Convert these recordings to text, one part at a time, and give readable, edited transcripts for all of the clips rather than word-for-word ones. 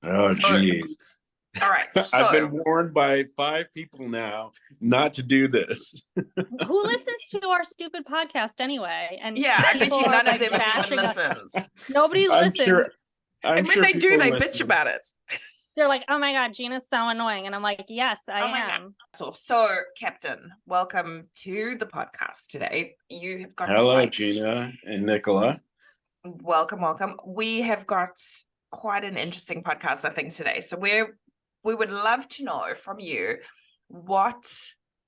Oh, So, geez. all right. I've been So, warned by 5 people now not to do this. Who listens to our stupid podcast anyway? And yeah, I bet people you are none of like them have even bashing us. listened. Nobody I'm listens. sure. I'm And when sure they do, people they bitch listen. about it. They're like, "Oh my God, Gina's so annoying." And I'm like, "Yes, I Oh my God. am." So, Captain, welcome to the podcast today. You have got Hello, quite Gina and Nicola. welcome. We have got quite an interesting podcast, I think, today. So we would love to know from you what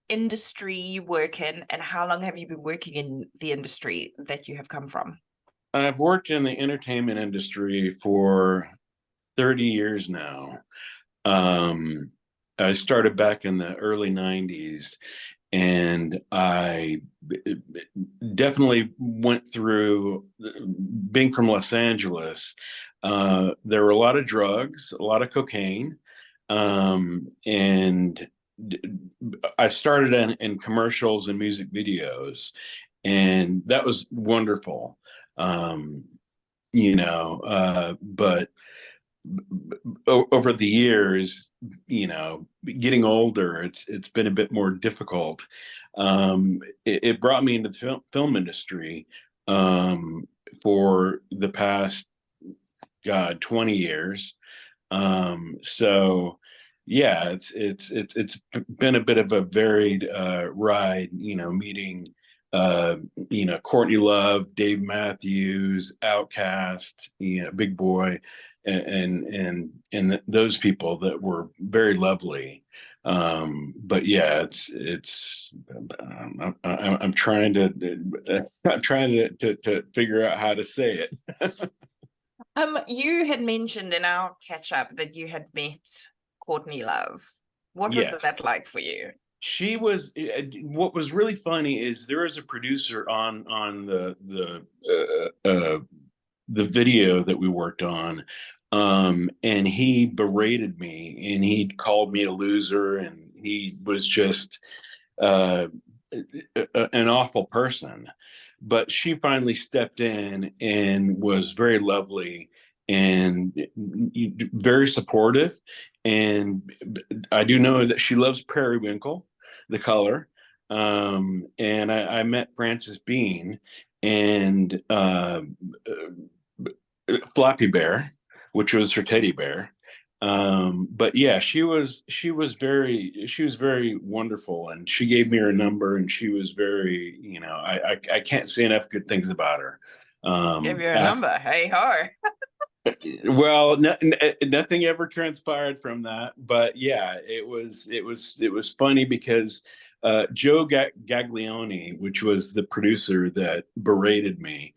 industry you work in and how long have you been working in the industry that you have come from? I've worked in the entertainment industry for 30 years now. Um, I started back in the early 90s, and I definitely went through being from Los Angeles. There were a lot of drugs, a lot of cocaine, and I started in commercials and music videos, and that was wonderful. Um, but over the years, getting older, it's been a bit more difficult. It brought me into the film industry for the past, God, 20 years. So yeah, it's been a bit of a varied ride, meeting Courtney Love, Dave Matthews, Outcast, Big Boy, and those people that were very lovely. But yeah, I'm trying to I'm trying to figure out how to say it. You had mentioned in our catch up that you had met Courtney Love. What was Yes. that like for you? She was. What was really funny is there was a producer on the video that we worked on, and he berated me and he called me a loser, and he was just uh, an awful person. But she finally stepped in and was very lovely and very supportive. And I do know that she loves Periwinkle, the color. And I met Frances Bean and Flappy Bear, which was her teddy bear. But yeah, she was very wonderful, and she gave me her number, and she was very, I can't say enough good things about her. Give you a After, number. Hey ho. well, nothing ever transpired from that, but yeah, it was funny because Joe Gaglione, which was the producer that berated me,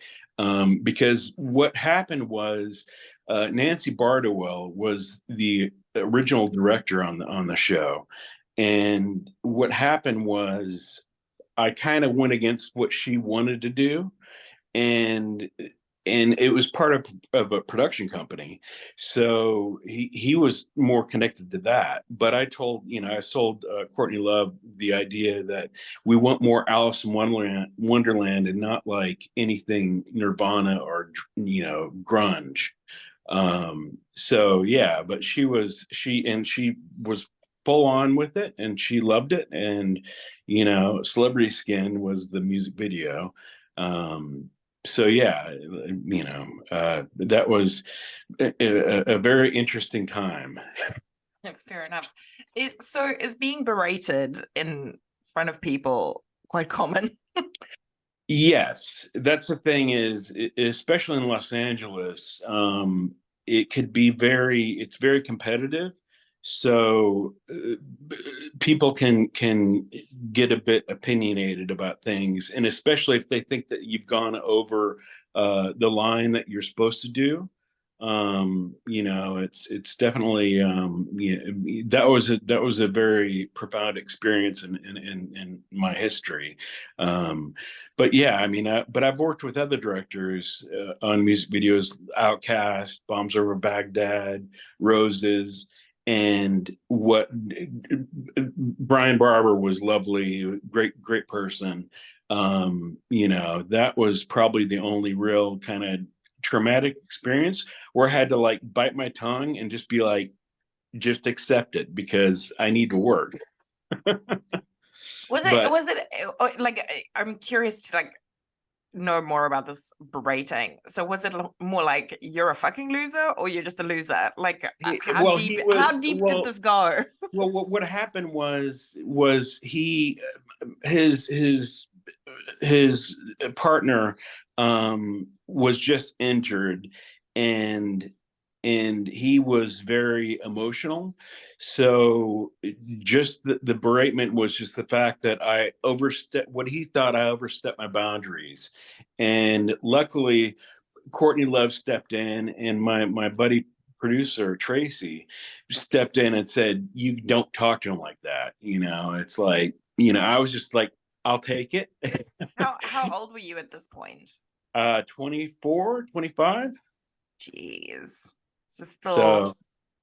because what happened was Nancy Bardowell was the original director on the show, and what happened was I kind of went against what she wanted to do, and it was part of a production company, so he was more connected to that. But I sold Courtney Love the idea that we want more Alice in Wonderland and not like anything Nirvana or grunge. So yeah, but she was full on with it, and she loved it. And Celebrity Skin was the music video. So yeah, that was a very interesting time. Fair enough. So is being berated in front of people quite common? Yes, that's the thing is, especially in Los Angeles, it's very competitive. So people can get a bit opinionated about things, and especially if they think that you've gone over the line that you're supposed to do. It's definitely that was a very profound experience in my history. Um, but yeah, I mean, but I've worked with other directors on music videos, Outcast, Bombs Over Baghdad, Roses, and what Brian Barber was lovely, great person. That was probably the only real kind of traumatic experience where I had to like bite my tongue and just be like, just accept it because I need to work. Was But it like, I'm curious to like know more about this berating. So was it more like you're a fucking loser or you're just a loser? Like how deep did this go? Well, what happened was he his partner was just injured, and he was very emotional. So just the beratement was just the fact that I overstepped what he thought I overstepped my boundaries. And luckily Courtney Love stepped in, and my buddy producer Tracy stepped in and said, "You don't talk to him like that." It's like, I was just like, "I'll take it." How old were you at this point? 24, 25. Jeez. So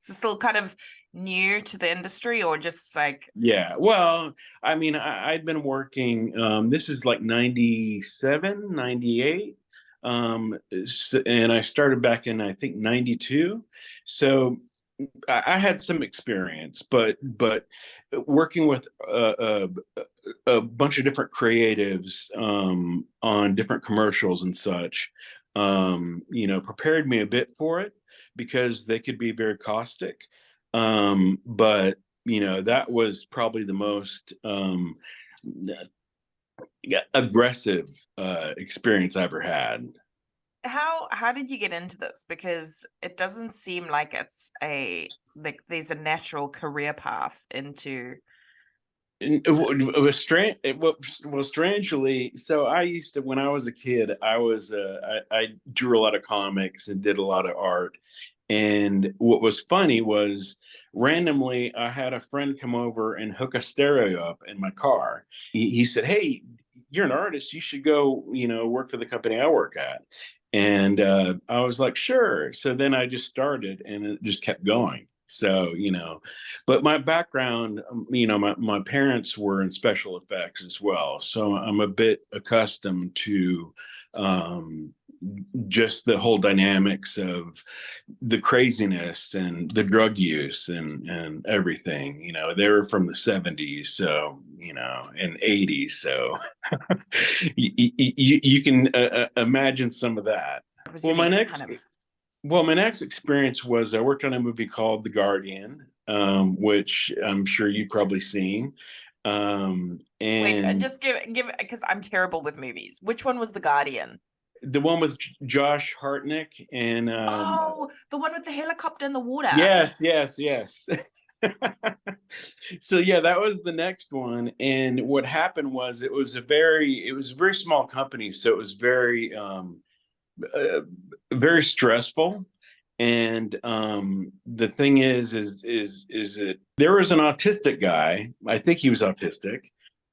So still kind of new to the industry, or just like, yeah, well, I mean, I'd been working, this is like 97, 98. And I started back in, I think, 92. So I had some experience, but working with a bunch of different creatives on different commercials and such, prepared me a bit for it because they could be very caustic. But that was probably the most aggressive experience I ever had. how did you get into this? Because it doesn't seem like it's like there's a natural career path into It was strange. Well, strangely, so I used to, when I was a kid, I drew a lot of comics and did a lot of art. And what was funny was randomly I had a friend come over and hook a stereo up in my car. He said, "Hey, you're an artist. You should go, work for the company I work at." And I was like, "Sure." So then I just started, and it just kept going. So, but my background, my parents were in special effects as well. So I'm a bit accustomed to just the whole dynamics of the craziness and the drug use and everything. They were from the 70s, so, and 80s. So you can imagine some of that. was Well, your my next next Well, my next experience was I worked on a movie called The Guardian, which I'm sure you've probably seen. Wait, And just give because I'm terrible with movies. Which one was The Guardian? the one with Josh Hartnett and Oh, the one with the helicopter in the water. yes, yes, yes. So yeah, that was the next one. And what happened was it was a very small company, so it was uh, very stressful. And the thing is that there was an autistic guy. I think he was autistic.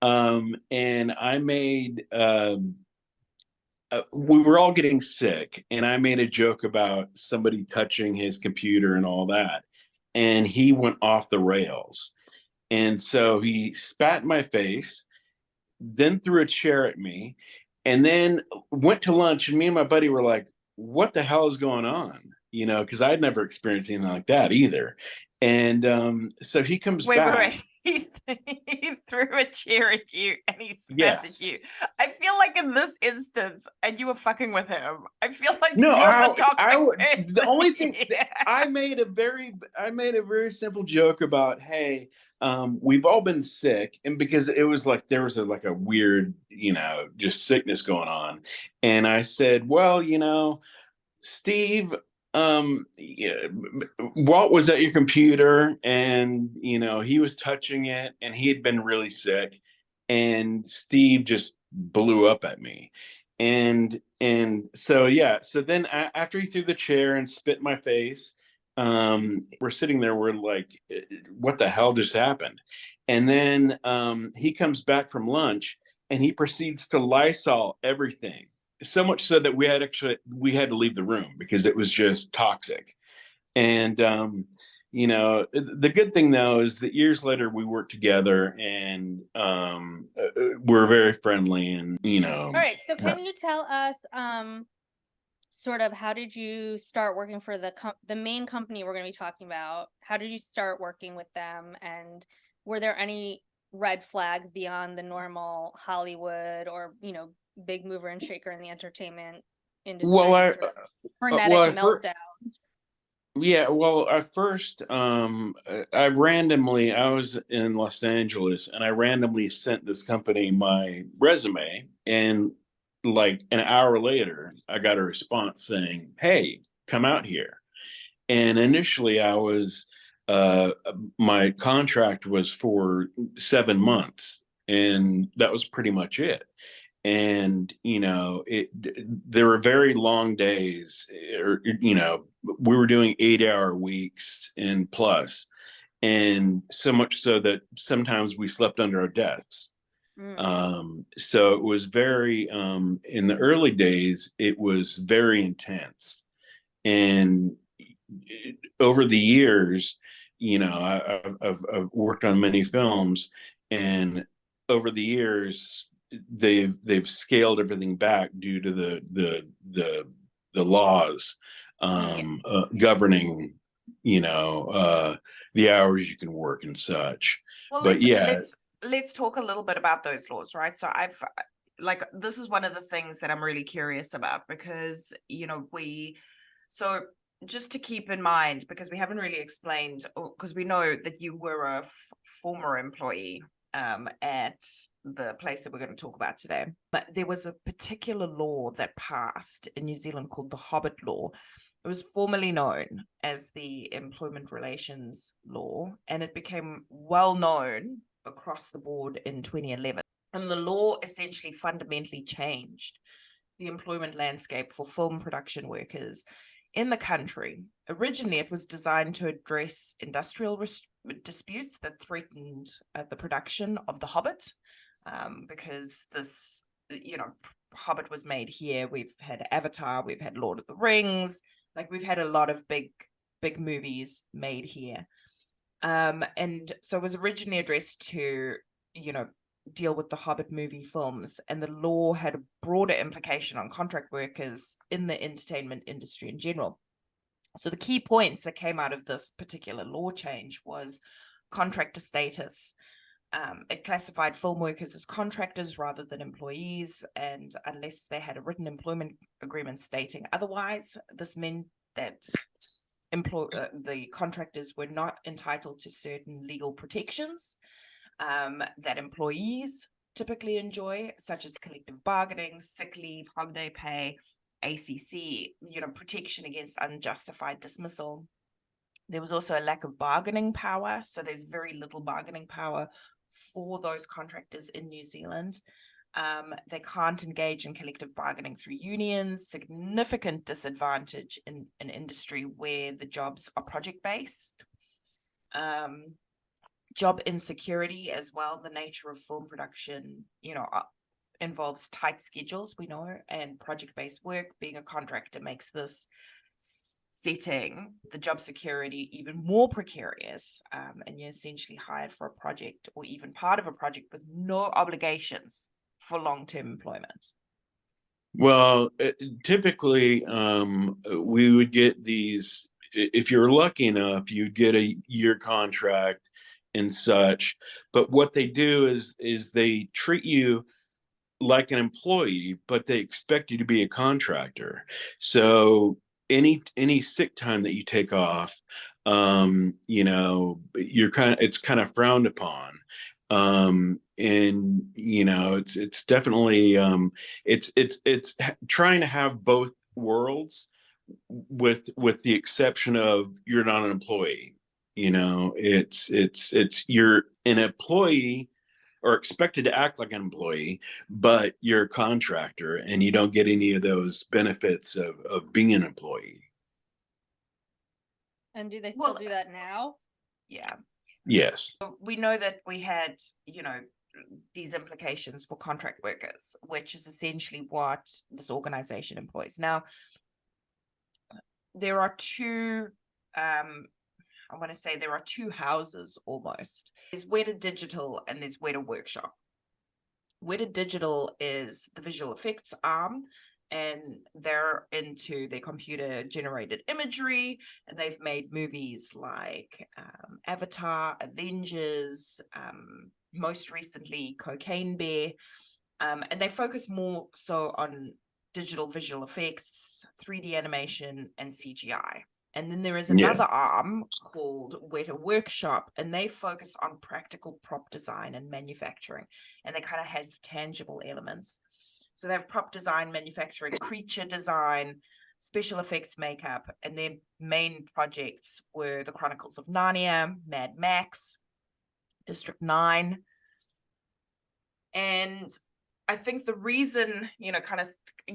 And I made we were all getting sick, and I made a joke about somebody touching his computer and all that, and he went off the rails. And so he spat in my face, then threw a chair at me, and then went to lunch. And me and my buddy were like, "What the hell is going on?" Because I'd never experienced anything like that either. And so he comes back. Wait. He threw a chair at you and he spat at Yes. you. I feel like in this instance, and you were fucking with him, I feel like No, you're the toxic person. the only thing I made a very simple joke about, hey, we've all been sick, and because it was like there was like a weird, just sickness going on, and I said, well, Steve, yeah, Walt was at your computer, and he was touching it, and he had been really sick, and Steve just blew up at me. And so yeah, so then after he threw the chair and spit in my face, we're sitting there, we're like, what the hell just happened? And then he comes back from lunch, and he proceeds to Lysol everything, so much so that we had to leave the room because it was just toxic. And the good thing though is that years later we worked together, and we're very friendly, and All right. So can you tell us sort of how did you start working for the main company we're going to be talking about? How did you start working with them? And were there any red flags beyond the normal Hollywood or, big mover and shaker in the entertainment industry? Well, Sort of frenetic well, meltdowns. yeah, well, at first, I was in Los Angeles and I randomly sent this company my resume, and like an hour later, I got a response saying, "Hey, come out here." And initially, uh, my contract was for 7 months, and that was pretty much it. And there were very long days, or we were doing 8-hour weeks and plus, and so much so that sometimes we slept under our desks. So it was very in the early days, it was very intense. And over the years, I've worked on many films, and over the years, they've scaled everything back due to the laws governing, the hours you can work and such. Well, But yeah, let's talk a little bit about those laws, right? So this is one of the things that I'm really curious about, because so just to keep in mind, because we haven't really explained, because we know that you were a former employee at the place that we're going to talk about today, but there was a particular law that passed in New Zealand called the Hobbit Law. It was formerly known as the Employment Relations Law, and it became well known across the board in 2011. And the law essentially fundamentally changed the employment landscape for film production workers in the country. Originally, it was designed to address industrial disputes that threatened the production of The Hobbit, because this, Hobbit was made here. We've had Avatar, we've had Lord of the Rings, we've had a lot of big movies made here. And so it was originally addressed to, deal with the Hobbit movie films, and the law had a broader implication on contract workers in the entertainment industry in general. So the key points that came out of this particular law change was contractor status. It classified film workers as contractors rather than employees, and unless they had a written employment agreement stating otherwise, this meant that the contractors were not entitled to certain legal protections that employees typically enjoy, such as collective bargaining, sick leave, holiday pay, ACC, protection against unjustified dismissal. There was also a lack of bargaining power, so there's very little bargaining power for those contractors in New Zealand. They can't engage in collective bargaining through unions, significant disadvantage in an industry where the jobs are project-based. Job insecurity as well. The nature of film production, involves tight schedules, we know, and project-based work. Being a contractor makes this setting, the job security, even more precarious. And you're essentially hired for a project or even part of a project with no obligations for long-term employment. well, typically, we would get these, if you're lucky enough, you'd get a year contract and such. But what they do is they treat you like an employee, but they expect you to be a contractor. So any sick time that you take off, it's kind of frowned upon. And it's definitely it's trying to have both worlds, with the exception of you're not an employee. It's you're an employee, or expected to act like an employee, but you're a contractor and you don't get any of those benefits of being an employee. And do they still do that now? Yeah. Yes. We know that we had, these implications for contract workers, which is essentially what this organization employs. Now, there are two, I want to say there are two houses almost. There's Weta Digital and there's Weta Workshop. Weta Digital is the visual effects arm, and they're into their computer generated imagery, and they've made movies like Avatar, Avengers, most recently Cocaine Bear, and they focus more so on digital visual effects, 3D animation, and CGI. And then there is another arm called Weta Workshop, and they focus on practical prop design and manufacturing, and they kind of have tangible elements. So they have prop design, manufacturing, creature design, special effects makeup, and their main projects were The Chronicles of Narnia, Mad Max, District 9. And I think the reason, kind of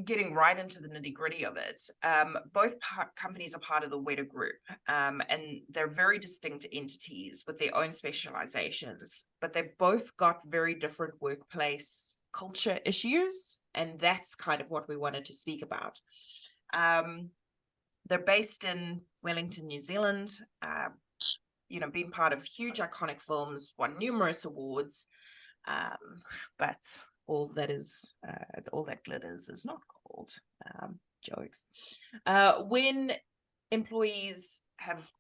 getting right into the nitty gritty of it, both companies are part of the Weta Group, and they're very distinct entities with their own specializations, but they've both got very different workplace culture issues, and that's kind of what we wanted to speak about. They're based in Wellington, New Zealand, been part of huge iconic films, won numerous awards, but all that glitters is not gold. Jokes. When employees have,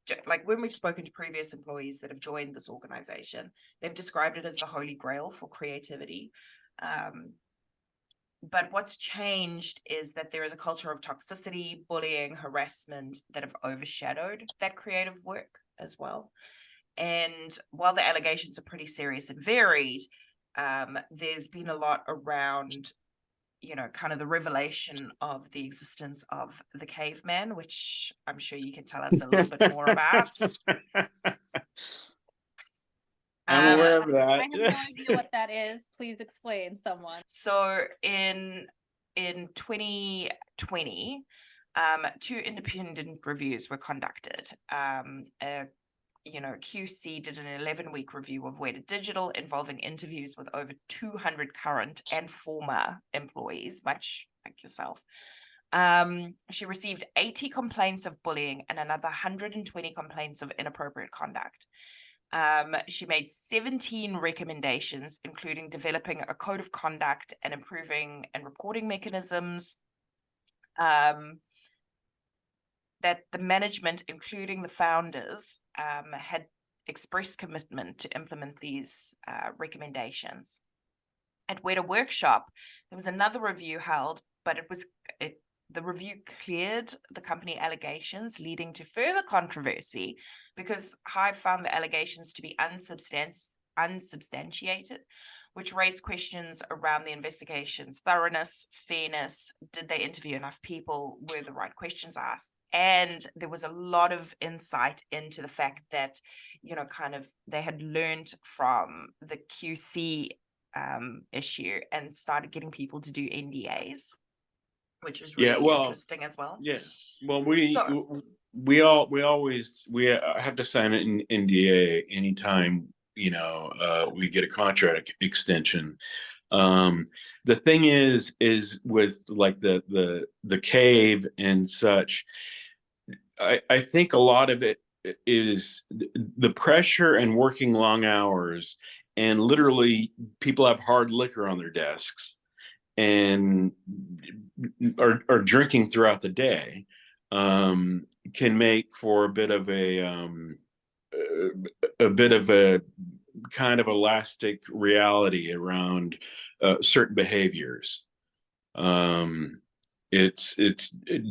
when we've spoken to previous employees that have joined this organization, they've described it as the holy grail for creativity. But what's changed is that there is a culture of toxicity, bullying, harassment that have overshadowed that creative work as well. And while the allegations are pretty serious and varied, there's been a lot around, kind of the revelation of the existence of the caveman, which I'm sure you can tell us a little bit more about. I'm aware of that. I have no idea what that is. Please explain, someone. So in 2020, 2 independent reviews were conducted. QC did an 11-week review of Weta Digital involving interviews with over 200 current and former employees, much like yourself. She received 80 complaints of bullying and another 120 complaints of inappropriate conduct. She made 17 recommendations, including developing a code of conduct and improving and reporting mechanisms. That the management, including the founders, had expressed commitment to implement these recommendations. At Weta Workshop, there was another review held, but the review cleared the company allegations, leading to further controversy because Hive found the allegations to be unsubstantiated, which raised questions around the investigation's thoroughness, fairness, did they interview enough people, were the right questions asked? And there was a lot of insight into the fact that, they had learned from the QC issue and started getting people to do NDAs, which was really interesting as well. Yeah. Well, we have to sign an NDA anytime we get a contract extension. The thing is with like the cave and such, I think a lot of it is the pressure and working long hours, and literally people have hard liquor on their desks and are drinking throughout the day, can make for a bit of a kind of elastic reality around certain behaviors. It's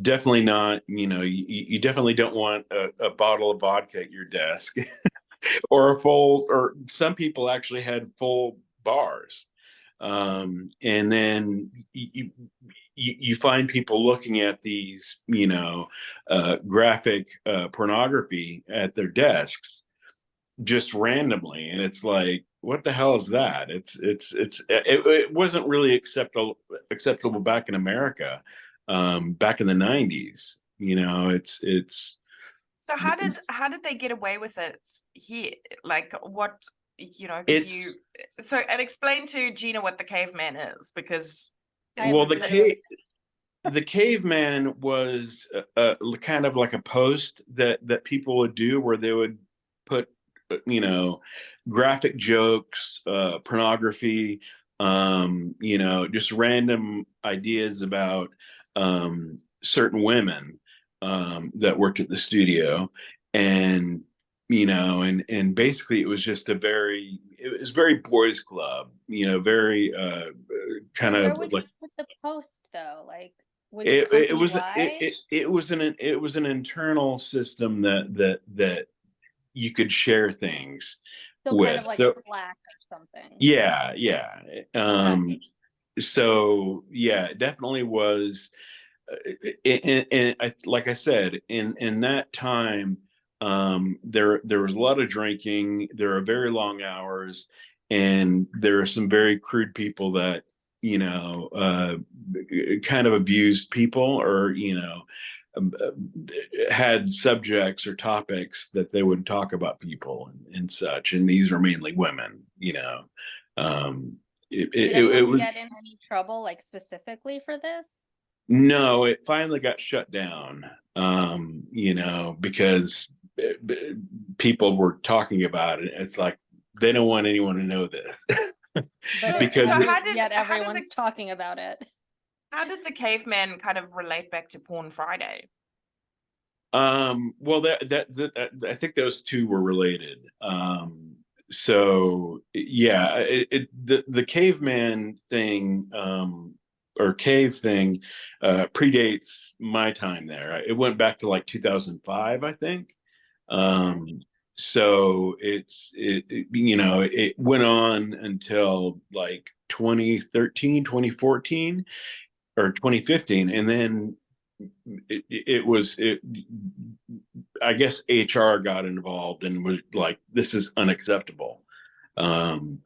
definitely not, you definitely don't want a bottle of vodka at your desk or some people actually had full bars. And then you find people looking at these, graphic pornography at their desks just randomly, and it's like, what the hell is that? It wasn't really acceptable back in America, back in the 90s. It's so how did they get away with it here? Like, what, and explain to Gina what the caveman is, because the caveman was kind of like a post that people would do where they would put graphic jokes, pornography, just random ideas about certain women that worked at the studio, and and basically it was just it was very boys club, very kind Where of would you like put the post though? Like, was it company wide? it was an internal system that you could share things So kind of with. like So Slack or something. yeah. Okay. So yeah, it definitely was. And like I said, in that time, there was a lot of drinking. There are very long hours, and there are some very crude people that kind of abused people, or um, uh, had subjects or topics that they would talk about people and such. And these were mainly women. Um, Did it anyone was. get in any trouble, like specifically for this? No, it finally got shut down, because people were talking about it. It's like they don't want anyone to know this. But Because yet everyone's talking about it. How did the caveman kind of relate back to Porn Friday? well, that I think those two were related. So yeah, the caveman thing, or cave thing, predates my time there. It went back to like 2005, I think. So it went on until like 2013, 2014, or 2015, and then I guess HR got involved and was like, this is unacceptable. um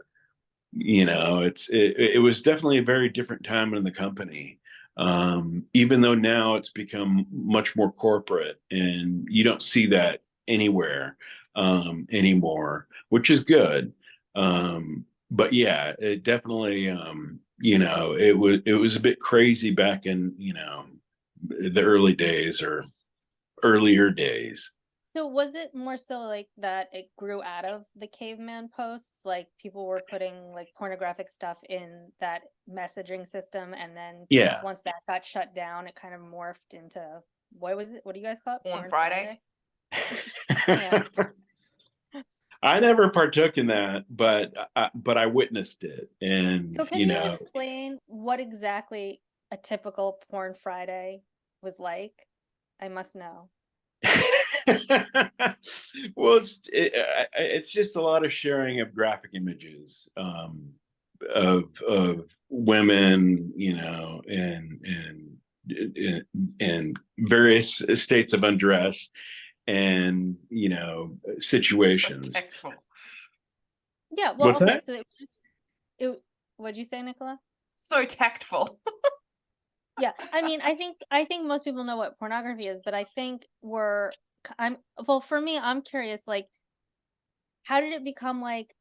it was definitely a very different time in the company, even though now it's become much more corporate and you don't see that anywhere anymore, which is good. But yeah, it definitely, it was a bit crazy back in the early days, or earlier days. So was it more so like that it grew out of the caveman posts? Like people were putting like pornographic stuff in that messaging system, and then Yeah. once that got shut down, it kind of morphed into, what was it? What do you guys call it? Porn Friday? Yeah. I never partook in that, but I witnessed it, and So can you explain what exactly a typical Porn Friday was like? I must know. well, it's just a lot of sharing of graphic images, of women, and various states of undress, and situations. Tactful. Yeah, well, What's okay, that? so it was just it what'd you say, Nicola? So tactful. Yeah, I mean, I think most people know what pornography is, but I think for me, I'm curious, like, how did it become like,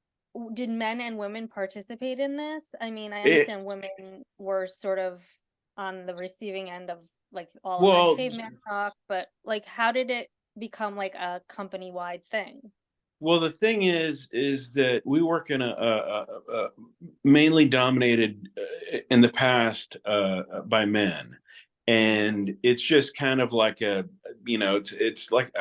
did men and women participate in this? I mean, I It, understand women were sort of on the receiving end of like all of that well, caveman talk, but like, how did it become like a company-wide thing? Well, the thing is that we work in a mainly dominated in the past by men, and it's just kind of like it's like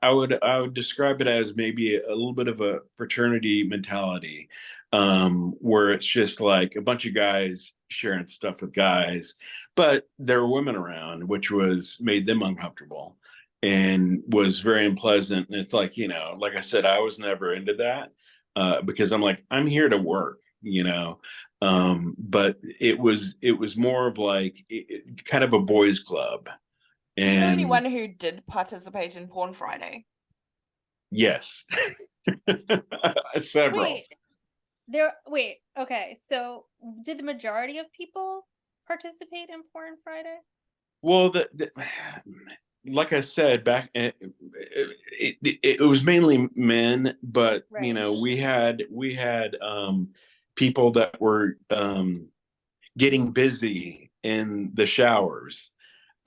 I would describe it as maybe a little bit of a fraternity mentality, where it's just like a bunch of guys sharing stuff with guys, but there were women around, which was made them uncomfortable and was very unpleasant. And it's like, like I said, I was never into that, because I'm like, I'm here to work, but it was more of like kind of a boys club. Do you know And anyone who did participate in Porn Friday? yes, several. Wait, okay, so did the majority of people participate in Porn Friday? Well, like I said, back it was mainly men, but Right. we had people that were getting busy in the showers.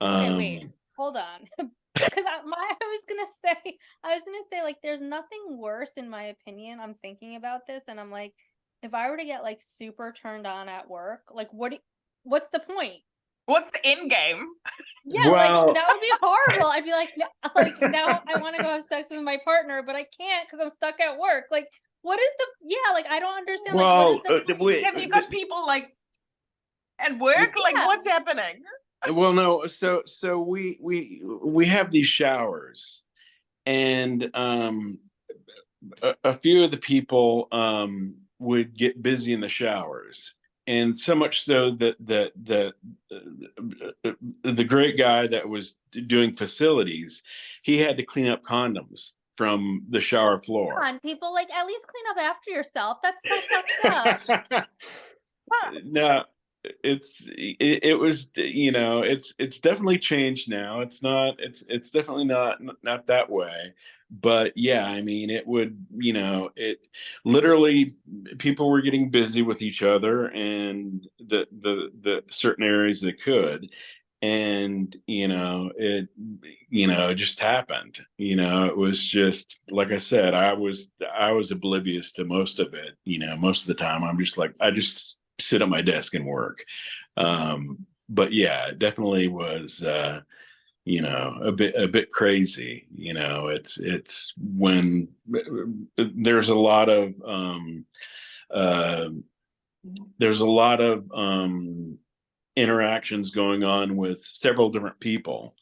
Okay, wait, Um, hold on. Because I was gonna say, like, there's nothing worse in my opinion. I'm thinking about this, and I'm like, if I were to get like super turned on at work, like, what's the point? What's the end game? Yeah, Well- like that would be horrible. I'd be like now I want to go have sex with my partner, but I can't because I'm stuck at work. Like, what is like I don't understand. Like, Well, what is the Have you got people like at work? Like, Yeah. what's happening? well, no. So we have these showers, and a few of the people would get busy in the showers, and so much so that the great guy that was doing facilities, he had to clean up condoms from the shower floor. Come on, people, like at least clean up after yourself. That's so fucked up. No, it was, you know, it's definitely changed now. It's definitely not that way. But yeah, I mean, it would, you know, it literally, people were getting busy with each other and the certain areas they could. And it just happened. It was just like I said, I was oblivious to most of it. Most of the time I'm just like, I just sit at my desk and work. But yeah, it definitely was a bit crazy. It's when there's a lot of interactions going on with several different people,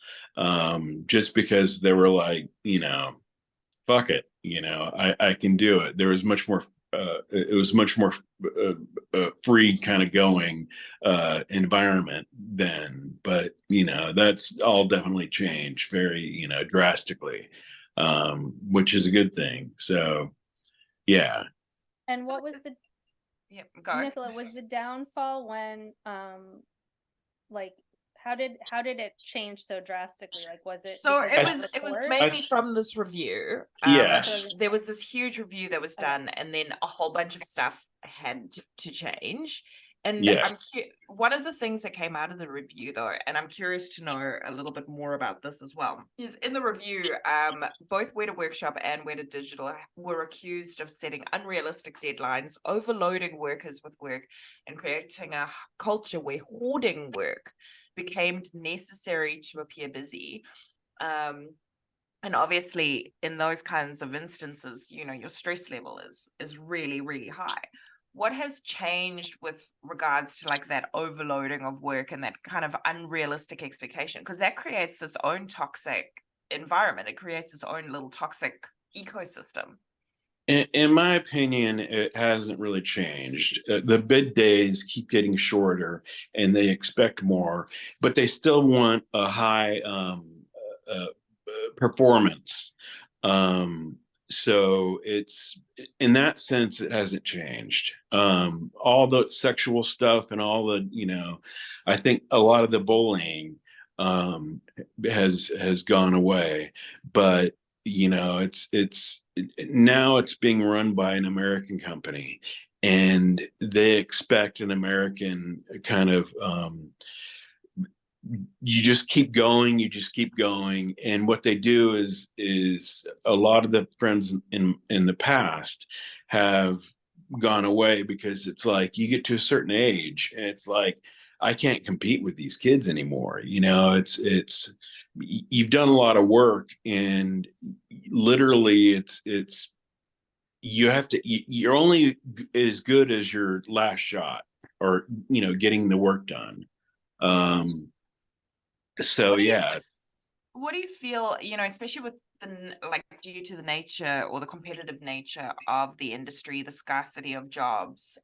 just because they were like, fuck it, I can do it. There was much more it was much more free kind of going environment then. But that's all definitely changed very drastically, which is a good thing. So yeah. And what was the go. Nicola, was the downfall when like how did it change so drastically? Like, was it So because of it was report? mainly from this review. Yes. There was this huge review that was done, and then a whole bunch of stuff had to change. And Yes. one of the things that came out of the review, though, and I'm curious to know a little bit more about this as well, is in the review, both Weta Workshop and Weta Digital were accused of setting unrealistic deadlines, overloading workers with work, and creating a culture where hoarding work became necessary to appear busy. And obviously in those kinds of instances, your stress level is really, really high. What has changed with regards to like that overloading of work and that kind of unrealistic expectation? Because that creates its own toxic environment. It creates its own little toxic ecosystem. In my opinion, it hasn't really changed. The bid days keep getting shorter, and they expect more, but they still want a high performance. So it's, in that sense, it hasn't changed. All the sexual stuff and all the, I think a lot of the bullying has gone away, but it's now it's being run by an American company, and they expect an American kind of you just keep going, and what they do is a lot of the friends in the past have gone away, because it's like you get to a certain age and it's like, I can't compete with these kids anymore. It's you've done a lot of work, and literally it's you're only as good as your last shot, or getting the work done. So yeah. What do you feel, especially with due to the nature or the competitive nature of the industry, the scarcity of jobs,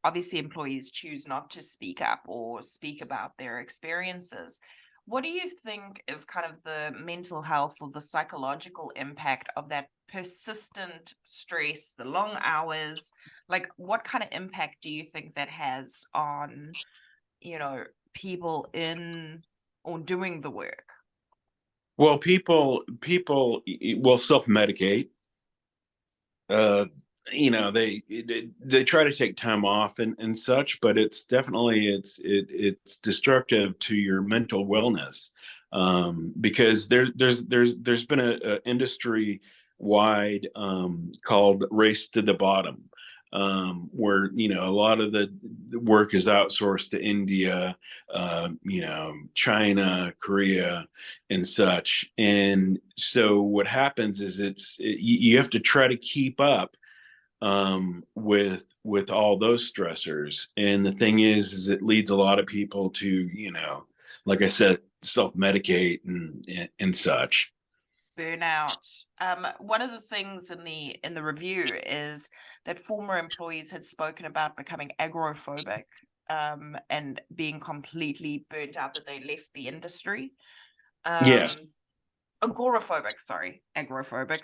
obviously employees choose not to speak up or speak about their experiences. What do you think is kind of the mental health or the psychological impact of that persistent stress, the long hours? Like, what kind of impact do you think that has on, people in or doing the work? Well, people will self-medicate. They try to take time off and such, but it's definitely it's destructive to your mental wellness, because there's been a industry wide called Race to the Bottom, where, you know, a lot of the work is outsourced to India, you know, China, Korea, and such. And so what happens is you have to try to keep up with all those stressors. And the thing is it leads a lot of people to, you know, like I said, self-medicate and such. Burnout. One of the things in the review is that former employees had spoken about becoming agoraphobic, and being completely burnt out, that they left the industry. Yes. Agoraphobic, sorry, agoraphobic,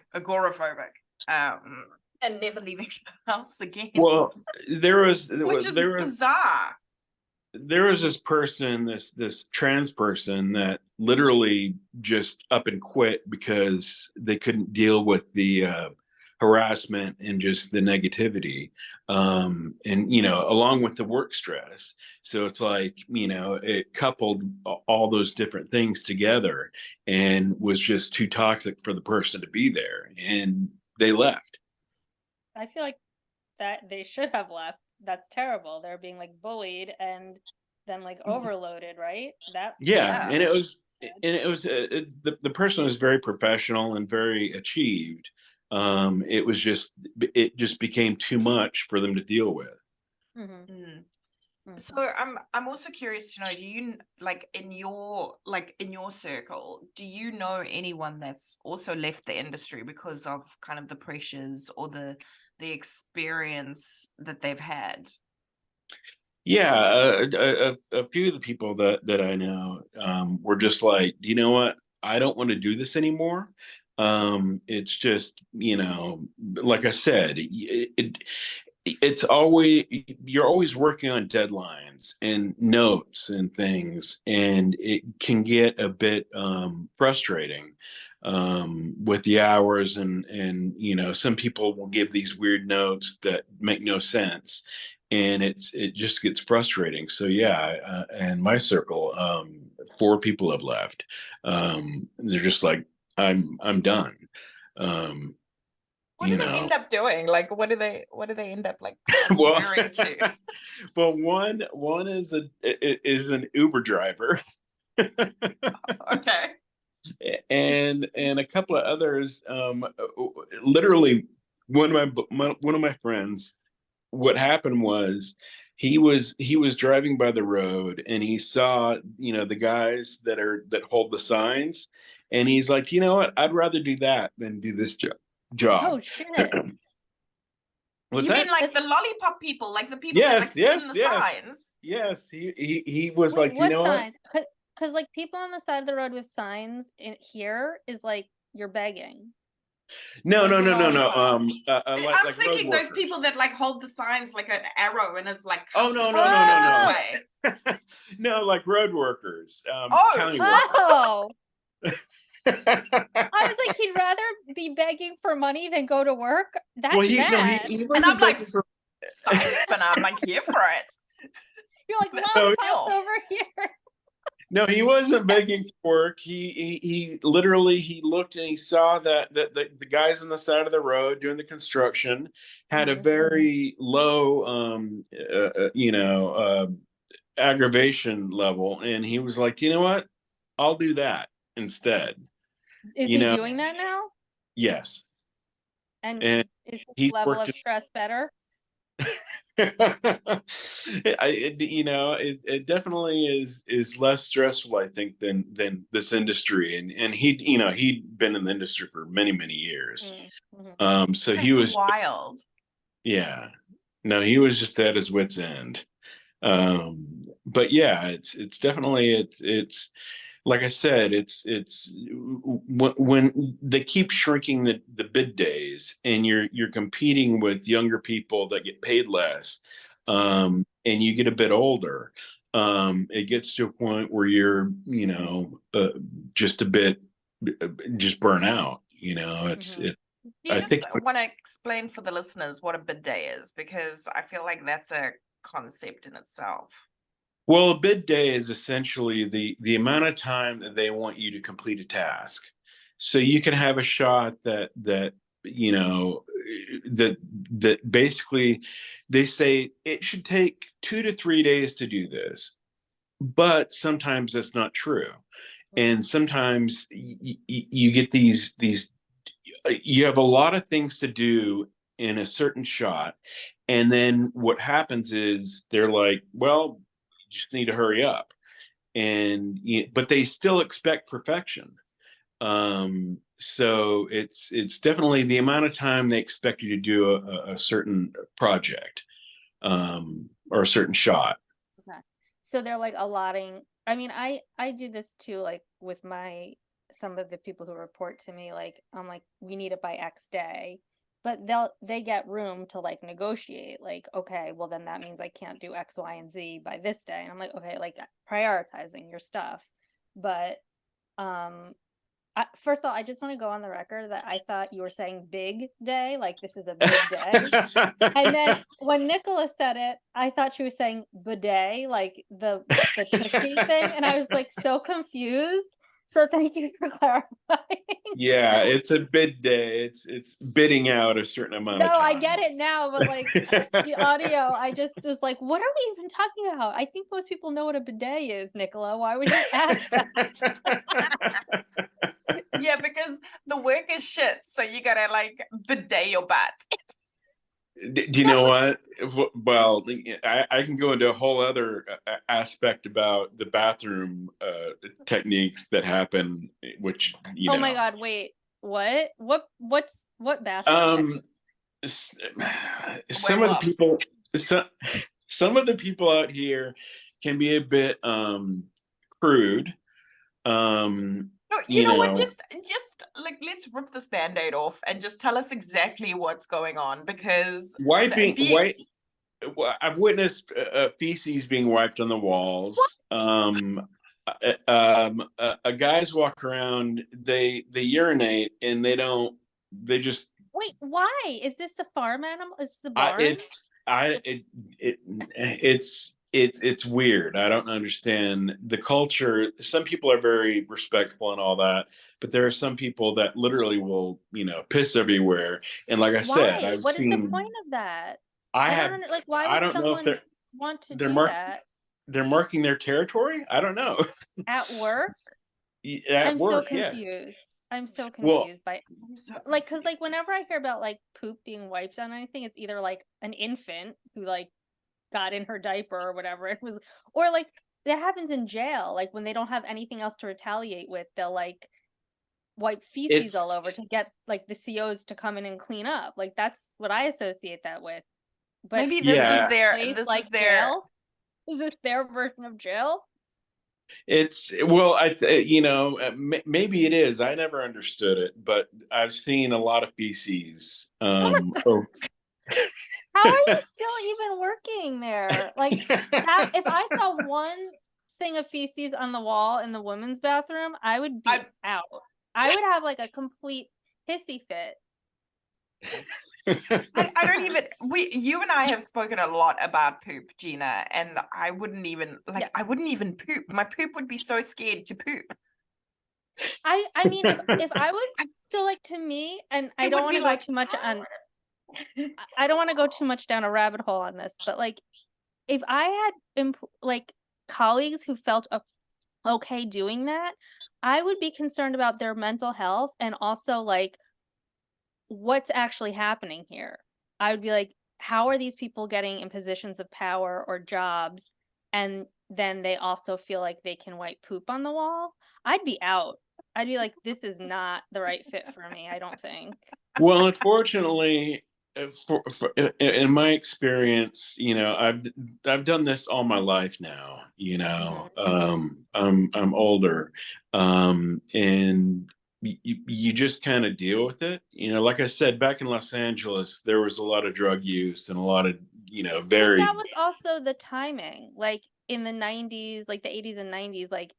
and never leaving the house again. Well, which is bizarre. There was this person, this trans person that literally just up and quit because they couldn't deal with the harassment and just the negativity, and you know, along with the work stress. So it's like, you know, it coupled all those different things together and was just too toxic for the person to be there, and they left. I feel like that they should have left. That's terrible. They're being like bullied and then like overloaded, right? Yeah, and That's it was the person was very professional and very achieved. It was just, it just became too much for them to deal with. So I'm also curious to know, do you like in your circle, do you know anyone that's also left the industry because of kind of the pressures or the experience that they've had? Yeah, a few of the people that I know were just like, you know what, I don't want to do this anymore. It's just, you know, like I said, it's always, you're always working on deadlines and notes and things, and it can get a bit frustrating with the hours, and you know, some people will give these weird notes that make no sense, and it just gets frustrating. So yeah, and my circle, 4 people have left. They're just like, I'm done. What You do they know, end up doing? Like, what do they end up like well, transferring to? well, one is an Uber driver, Okay. and a couple of others. Literally, one of my friends. What happened was he was driving by the road, and he saw, you know, the guys that hold the signs, and he's like, you know what, I'd rather do that than do this job. Oh shit. What's You that? mean like the lollipop people, like the people that like Yes, yes, spin the yes, signs? yes. He was Wait, like, you what know what? signs? Cause like people on the side of the road with signs in here is like you're begging. No, Like no, the no, no, no. lollipop. I'm Like road thinking those workers. people that like hold the signs like an arrow and it's like, Oh, no, no, no, no, this Oh, way. no. No, like road workers, Oh, county workers. oh. I was like, he'd rather be begging for money than go to work. That's Well, mad. he and wasn't I'm like, begging for. sign spinner, I'm like here for it. You're like, That's No, lollipops self. over here. no, he wasn't begging for work. He literally, he looked and he saw that the guys on the side of the road doing the construction had a very low, you know, aggravation level, and he was like, you know what, I'll do that instead. Is You he know, doing that now? yes, And and is his he's level worked of stress better? you know, it definitely is less stressful, I think, than this industry, and he, you know, he'd been in the industry for many years. So he That's was, wild. yeah, no, he was just at his wit's end. But yeah, it's definitely, it's like I said, it's when they keep shrinking the bid days, and you're competing with younger people that get paid less, and you get a bit older, it gets to a point where you're, you know, just a bit, just burn out. You know, You I just think. want to explain for the listeners what a bid day is, because I feel like that's a concept in itself. Well, a bid day is essentially the amount of time that they want you to complete a task. So you can have a shot that you know, that that basically they say it should take 2 to 3 days to do this, but sometimes that's not true. And sometimes you get these you have a lot of things to do in a certain shot, and then what happens is they're like, well, you just need to hurry up. And but they still expect perfection. So it's definitely the amount of time they expect you to do a certain project, or a certain shot. Okay. So they're like allotting, I mean, I do this too, like with some of the people who report to me, like I'm like, we need it by X day, but they get room to like negotiate, like, okay, well then that means I can't do X, Y, and Z by this day. And I'm like, okay, like prioritizing your stuff. But first of all, I just want to go on the record that I thought you were saying big day, like this is a big day. And then when Nicola said it, I thought she was saying bidet, like the tushy thing, and I was like so confused. So thank you for clarifying. Yeah, it's a bid day. It's bidding out a certain amount No, of time. I get it now, but like the audio, I just was like, what are we even talking about? I think most people know what a bidet is, Nicola. Why would you ask that? Yeah, because the work is shit, so you gotta like bidet your butt. Do you know what? Well, I can go into a whole other aspect about the bathroom techniques that happen, which Oh my God, wait, what bathroom techniques? Some of the people, some of the people out here can be a bit crude. No, you know what? Just like let's rip this band-aid off and just tell us exactly what's going on, because I've witnessed feces being wiped on the walls. Guys walk around, they urinate, and they just. Wait, why? Is this a farm animal? Is this a barn? It's weird. I don't understand the culture. Some people are very respectful and all that, but there are some people that literally will, piss everywhere. And like I said, I've What is seen. the point of that? I don't like. Why I would don't know if someone want to do that they're marking their territory. I don't know. at work? At work, so confused. yes. I'm so Well, confused by like, because like whenever I hear about like poop being wiped on anything, it's either like an infant who like got in her diaper or whatever it was, or like that happens in jail, like when they don't have anything else to retaliate with, they'll like wipe feces all over to get like the COs to come in and clean up. Like that's what I associate that with. But maybe this is their jail? Is this their version of jail? It's maybe it is. I never understood it, but I've seen a lot of feces. How are you still even working there? Like, if I saw one thing of feces on the wall in the women's bathroom, I would be out. I would have like a complete hissy fit. I don't even. You and I have spoken a lot about poop, Gina, and I wouldn't even I wouldn't even poop. My poop would be so scared to poop. I mean, if I was so like, to me, and I don't want to go too much on. I don't want to go too much down a rabbit hole on this, but like, if I had like colleagues who felt okay doing that, I would be concerned about their mental health and also like what's actually happening here. I would be like, how are these people getting in positions of power or jobs, and then they also feel like they can wipe poop on the wall? I'd be out. I'd be like, this is not the right fit for me, I don't think. Well, unfortunately, in my experience, I've done this all my life now. I'm older, and you just kind of deal with it. Like I said, back in Los Angeles, there was a lot of drug use and a lot of very. But that was also the timing, like in the 90s, like the 80s and 90s, like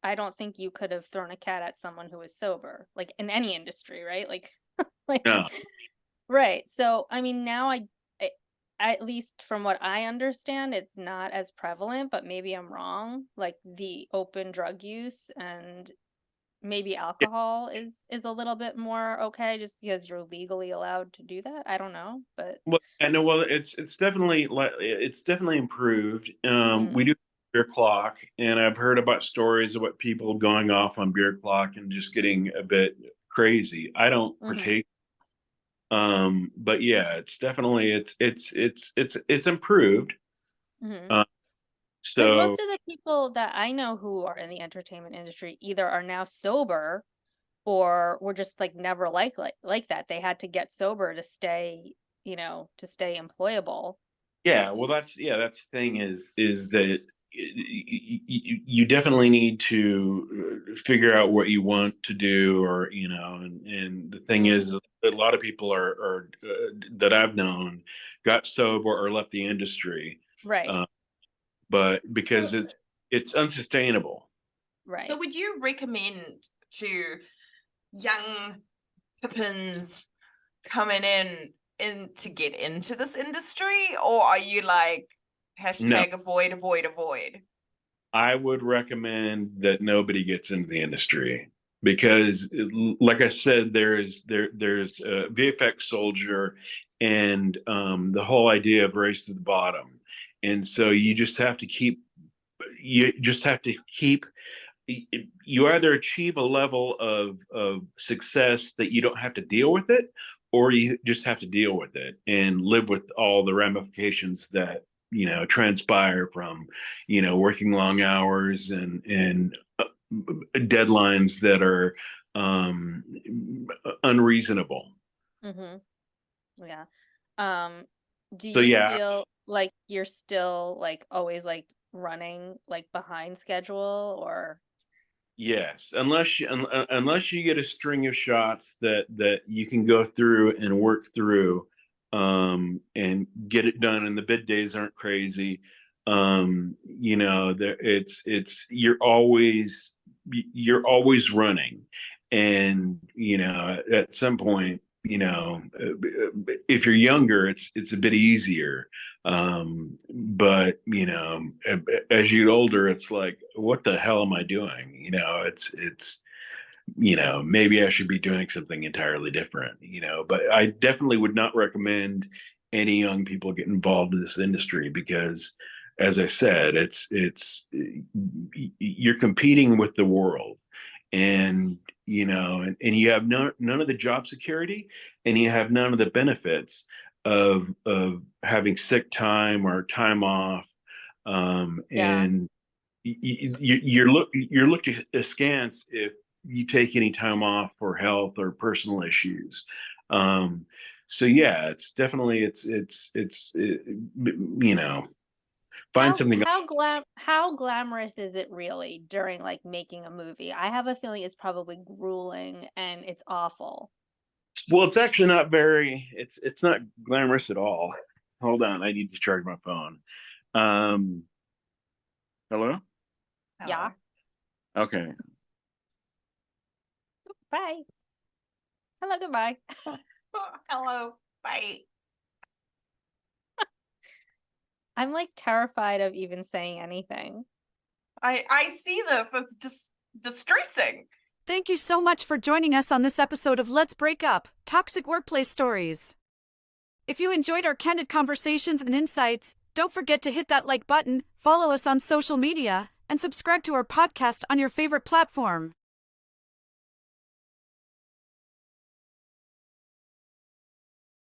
I don't think you could have thrown a cat at someone who was sober, like in any industry, right? Like No. Right. So, I mean, now at least from what I understand, it's not as prevalent, but maybe I'm wrong. Like the open drug use, and maybe alcohol is a little bit more okay just because you're legally allowed to do that. I don't know, but Well, I know. Well, it's definitely it's definitely improved. We mm, do beer clock, and I've heard about stories about people going off on beer clock and just getting a bit crazy. I don't mhm, partake. But yeah, it's definitely it's improved. mhm. Uh, Because so most of the people that I know who are in the entertainment industry either are now sober or were just like never like that. They had to get sober to stay, to stay employable. yeah, well, that's the thing is that you definitely need to figure out what you want to do, or and the thing is Mm, that a lot of people are that I've known got sober or left the industry, right, uh, but because So, it's unsustainable. so right. would you recommend to young pippins coming in to get into this industry, or are you like No, hashtag avoid, avoid, avoid? I would recommend that nobody gets into the industry because, like I said, there's a VFX soldier, and the whole idea of race to the bottom, and so you just have to keep you either achieve a level of success that you don't have to deal with it, or you just have to deal with it and live with all the ramifications that transpire from working long hours and deadlines that are um unreasonable. Mm-hmm. Yeah. Um, do So you yeah. feel like you're still like always like running like behind schedule or Yes, unless you get a string of shots that you can go through and work through, and get it done, and the bid days aren't crazy. There it's you're always running, and at some point, if you're younger, it's a bit easier, but as you get older, it's like, what the hell am I doing? It's maybe I should be doing something entirely different. But I definitely would not recommend any young people get involved in this industry because, as I said, it's you're competing with the world, and and you have none of the job security, and you have none of the benefits of having sick time or time off, yeah. and you're looked askance if you take any time off for health or personal issues. Um, so yeah, it's definitely find something. How glamorous is it really during like making a movie? I have a feeling it's probably grueling and it's awful. Well, it's actually not very. It's not glamorous at all. Hold on, I need to charge my phone. Um, Hello. Yeah. Hello. Okay. Bye. Hello, goodbye. Hello. Bye. I'm like terrified of even saying anything. I see this. It's just distressing. Thank you so much for joining us on this episode of Let's Break Up, Toxic Workplace Stories. If you enjoyed our candid conversations and insights, don't forget to hit that like button, follow us on social media, and subscribe to our podcast on your favorite platform.